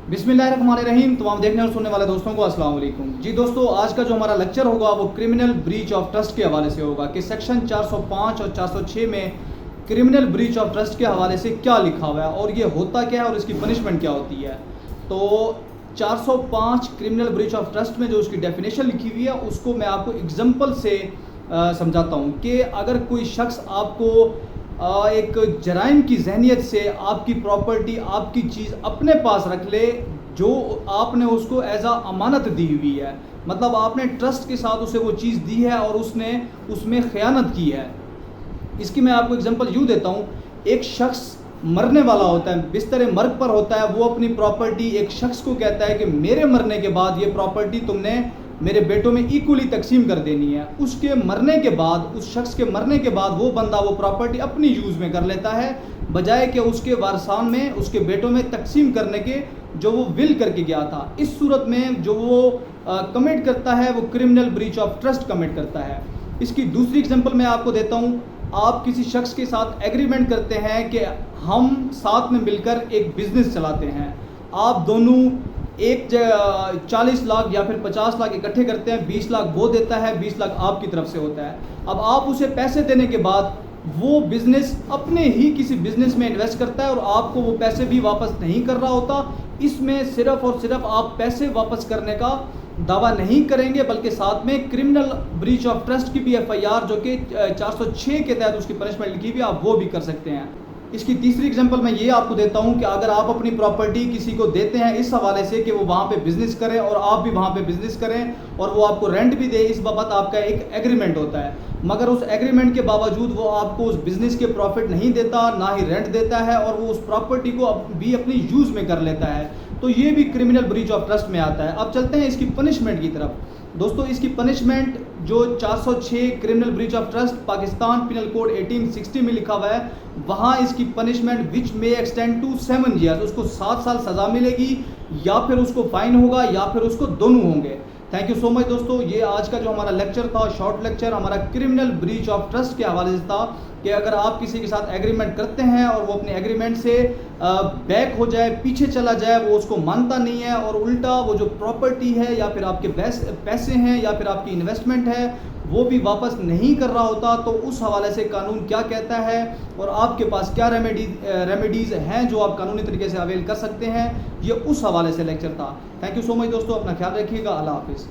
बिस्मिल्लाहिर्रहमानिर्रहीम। तमाम देखने और सुनने वाले दोस्तों को अस्सलाम वालेकुम। जी दोस्तों, आज का जो हमारा लेक्चर होगा वो क्रिमिनल ब्रीच ऑफ ट्रस्ट के हवाले से होगा कि सेक्शन 405 और 406 में क्रिमिनल ब्रीच ऑफ ट्रस्ट के हवाले से क्या लिखा हुआ है और ये होता क्या है और इसकी पनिशमेंट क्या होती है। तो 405 क्रिमिनल ब्रीच ऑफ ट्रस्ट में जो उसकी डेफिनेशन लिखी हुई है उसको मैं आपको एग्जाम्पल से समझाता हूँ कि अगर कोई शख्स आपको एक जराइम की जहनीत से आपकी प्रॉपर्टी, आपकी चीज़ अपने पास रख ले जो आपने उसको एज आ अमानत दी हुई है, मतलब आपने ट्रस्ट के साथ उसे वो चीज़ दी है और उसने उसमें ख़यानत की है। इसकी मैं आपको एग्जांपल यूँ देता हूँ। एक शख्स मरने वाला होता है, बिस्तर मर्ग पर होता है, वो अपनी प्रॉपर्टी एक शख्स को कहता है कि मेरे मरने के बाद ये प्रॉपर्टी तुमने मेरे बेटों में इक्वली तकसीम कर देनी है। उसके मरने के बाद, उस शख्स के मरने के बाद वो बंदा वो प्रॉपर्टी अपनी यूज़ में कर लेता है, बजाय कि उसके वारसान में, उसके बेटों में तकसीम करने के जो वो विल करके गया था। इस सूरत में जो वो कमिट करता है वो criminal breach of trust commit करता है। इसकी दूसरी एग्जांपल मैं आपको देता हूँ। आप किसी शख्स के साथ एग्रीमेंट करते हैं कि हम साथ में मिलकर एक बिज़नेस चलाते हैं। आप दोनों 40 लाख या फिर 50 लाख इकट्ठे करते हैं, 20 लाख वो देता है, 20 लाख आपकी तरफ से होता है। अब आप उसे पैसे देने के बाद वो बिज़नेस अपने ही किसी बिज़नेस में इन्वेस्ट करता है और आपको वो पैसे भी वापस नहीं कर रहा होता। इसमें सिर्फ और सिर्फ आप पैसे वापस करने का दावा नहीं करेंगे बल्कि साथ में क्रिमिनल ब्रीच ऑफ ट्रस्ट की भी FIR जो कि 406 के तहत उसकी पनिशमेंट लिखी हुई है, आप वो भी कर सकते हैं। इसकी तीसरी एग्जांपल मैं ये आपको देता हूँ कि अगर आप अपनी प्रॉपर्टी किसी को देते हैं इस हवाले से कि वो वहाँ पे बिज़नेस करें और आप भी वहाँ पे बिज़नेस करें और वो आपको रेंट भी दे, इस बाबत आपका एक एग्रीमेंट होता है, मगर उस एग्रीमेंट के बावजूद वो आपको उस बिज़नेस के प्रॉफिट नहीं देता, ना ही रेंट देता है और वो उस प्रॉपर्टी को भी अपनी यूज़ में कर लेता है, तो ये भी क्रिमिनल ब्रीच ऑफ ट्रस्ट में आता है। अब चलते हैं इसकी पनिशमेंट की तरफ। दोस्तों, इसकी पनिशमेंट जो 406 criminal breach of trust Pakistan penal code 1860 में लिखा हुआ है, वहाँ इसकी punishment which may extend to 7 years, उसको 7 साल सज़ा मिलेगी या फिर उसको फाइन होगा या फिर उसको दोनों होंगे। थैंक यू सो मच दोस्तों। ये आज का जो हमारा लेक्चर था, शॉर्ट लेक्चर हमारा क्रिमिनल ब्रीच ऑफ ट्रस्ट के हवाले से था कि अगर आप किसी के साथ एग्रीमेंट करते हैं और वो अपने एग्रीमेंट से बैक हो जाए, पीछे चला जाए, वो उसको मानता नहीं है और उल्टा वो जो प्रॉपर्टी है या फिर आपके पैसे हैं या फिर आपकी इन्वेस्टमेंट है वो भी वापस नहीं कर रहा होता, तो उस हवाले से कानून क्या कहता है और आपके पास क्या रेमेडीज़ हैं जो आप कानूनी तरीके से अवेल कर सकते हैं, ये उस हवाले से लेक्चर था। थैंक यू सो मच दोस्तों, अपना ख्याल रखिएगा। अल्लाह हाफिज़।